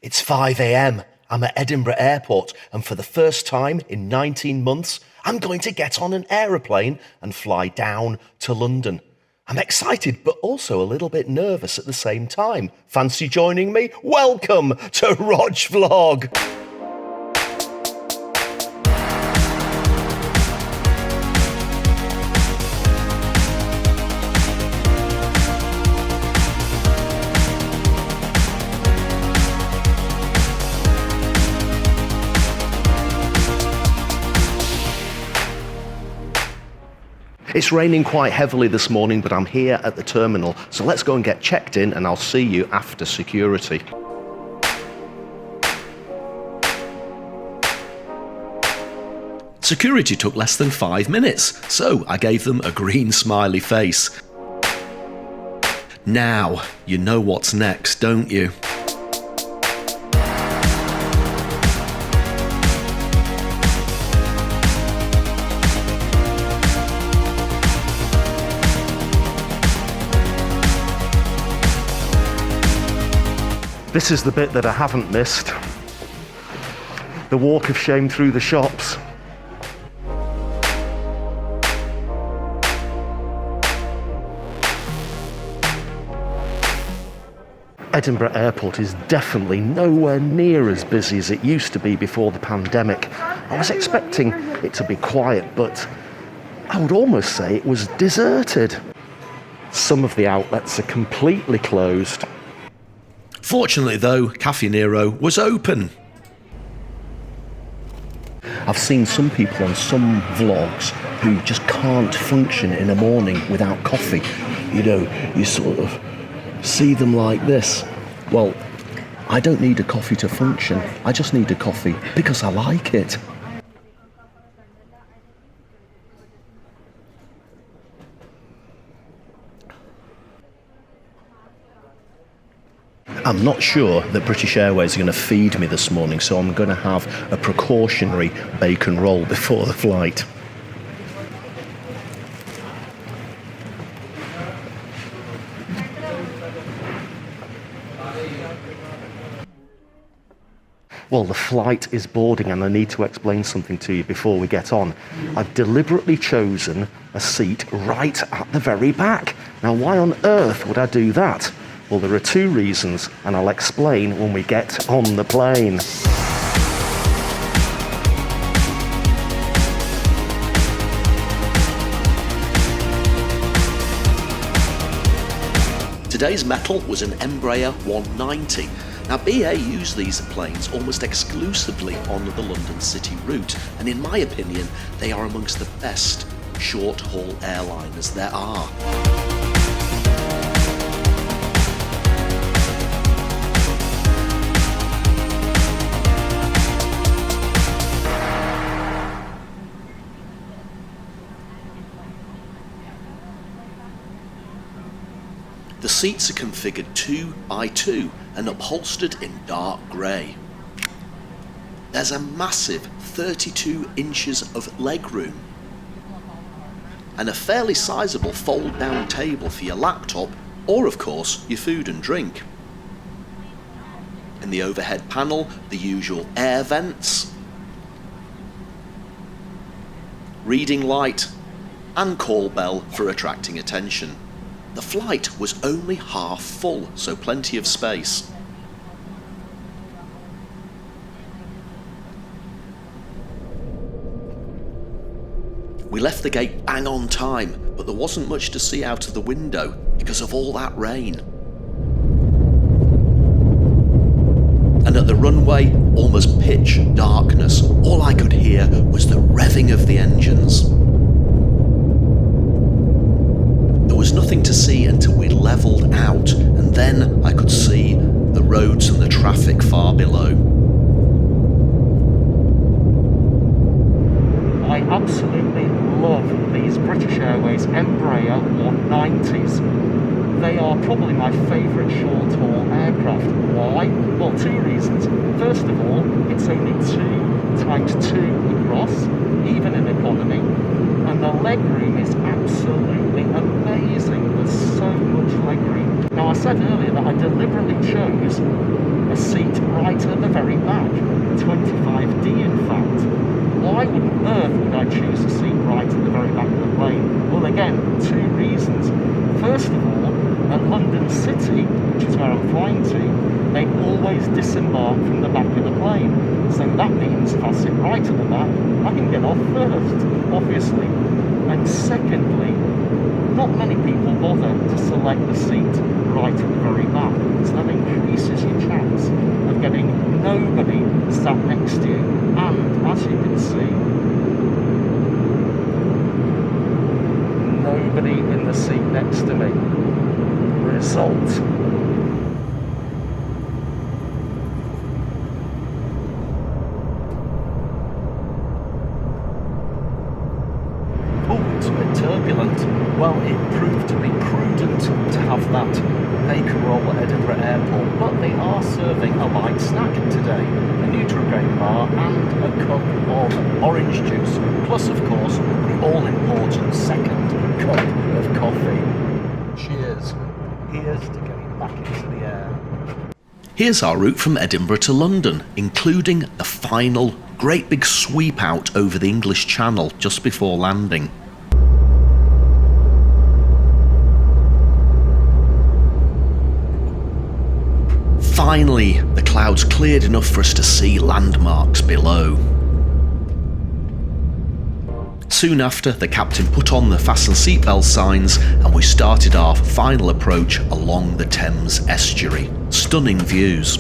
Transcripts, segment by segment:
It's 5 a.m. I'm at Edinburgh Airport, and for the first time in 19 months, I'm going to get on an aeroplane and fly down to London. I'm excited, but also a little bit nervous at the same time. Fancy joining me? Welcome to Rog Vlog. It's raining quite heavily this morning, but I'm here at the terminal, so let's go and get checked in and I'll see you after security. Security took less than 5 minutes, so I gave them a green smiley face. Now, you know what's next, don't you? This is the bit that I haven't missed. The walk of shame through the shops. Edinburgh Airport is definitely nowhere near as busy as it used to be before the pandemic. I was expecting it to be quiet, but I would almost say it was deserted. Some of the outlets are completely closed. Fortunately though, Caffè Nero was open. I've seen some people on some vlogs who just can't function in a morning without coffee. You know, you sort of see them like this. Well, I don't need a coffee to function. I just need a coffee because I like it. I'm not sure that British Airways are going to feed me this morning, so I'm going to have a precautionary bacon roll before the flight. Well, the flight is boarding and I need to explain something to you before we get on. I've deliberately chosen a seat right at the very back. Now, why on earth would I do that? Well, there are two reasons, and I'll explain when we get on the plane. Today's metal was an Embraer 190. Now, BA use these planes almost exclusively on the London City route, and in my opinion, they are amongst the best short-haul airliners there are. The seats are configured 2 by 2 and upholstered in dark grey. There's a massive 32 inches of legroom and a fairly sizable fold-down table for your laptop or, of course, your food and drink. In the overhead panel, the usual air vents, reading light and call bell for attracting attention. The flight was only half full, so plenty of space. We left the gate bang on time, but there wasn't much to see out of the window because of all that rain. And at the runway, almost pitch darkness. All I could hear was the revving of the engines. There was nothing to see until we levelled out, and then I could see the roads and the traffic far below. I absolutely love these British Airways Embraer 190s. They are probably my favourite short-haul aircraft. Why? Well, two reasons. First of all, it's only 2 times 2 across, even in economy, and the legroom is absolutely amazing. There's so much legroom. Now, I said earlier that I deliberately chose a seat right right at the very back, 25D in fact. Why on earth would I choose a seat right at the very back of the plane? Well, again, two reasons. First of all, at London City, which is where I'm flying to, they always disembark from the back of the plane. So that means if I sit right at the back, I can get off first, obviously. And secondly, not many people bother to select the seat right at the very back, so that increases your chance of getting nobody sat next to you. And as you can see, nobody in the seat next to me. Result: it's a bit turbulent. Well, it proved to be prudent to have that bacon roll at Edinburgh Airport, but they are serving a light snack today. A Nutrigrain bar and a cup of orange juice, plus of course the all-important second cup of coffee. Cheers. Here's to getting back into the air. Here's our route from Edinburgh to London, including a final great big sweep out over the English Channel just before landing. Finally, the clouds cleared enough for us to see landmarks below. Soon after, the captain put on the fasten seatbelt signs and we started our final approach along the Thames estuary. Stunning views.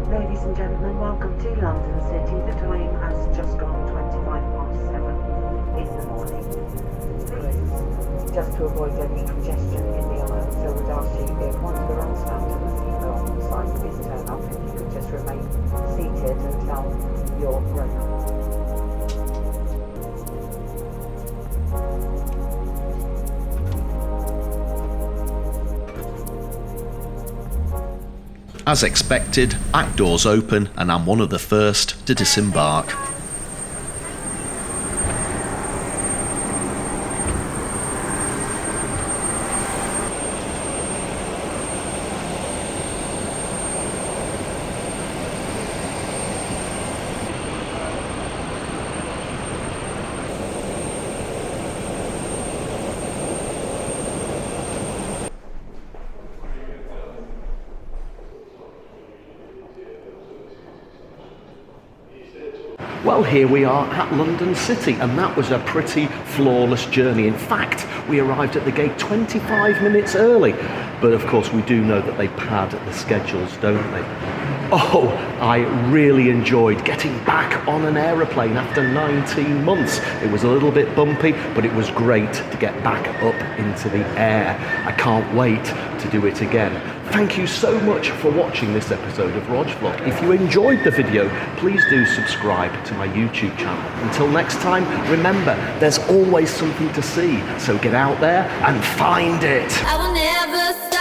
Ladies and gentlemen, welcome to London City. The time has just gone 7:25 in the morning. Please, just to avoid any congestion in the aisle, so would ask you if one of the wrong stand and the seatbelt sign is turned off, if you could just remain seated until you're grown up. As expected, back doors open and I'm one of the first to disembark. Well, here we are at London City, and that was a pretty flawless journey. In fact, we arrived at the gate 25 minutes early, but of course we do know that they pad the schedules, don't they? Oh, I really enjoyed getting back on an aeroplane after 19 months. It was a little bit bumpy, but it was great to get back up into the air. I can't wait to do it again. Thank you so much for watching this episode of Rog Vlog. If you enjoyed the video, please do subscribe to my YouTube channel. Until next time, remember, there's always something to see, so get out there and find it. I will never stop.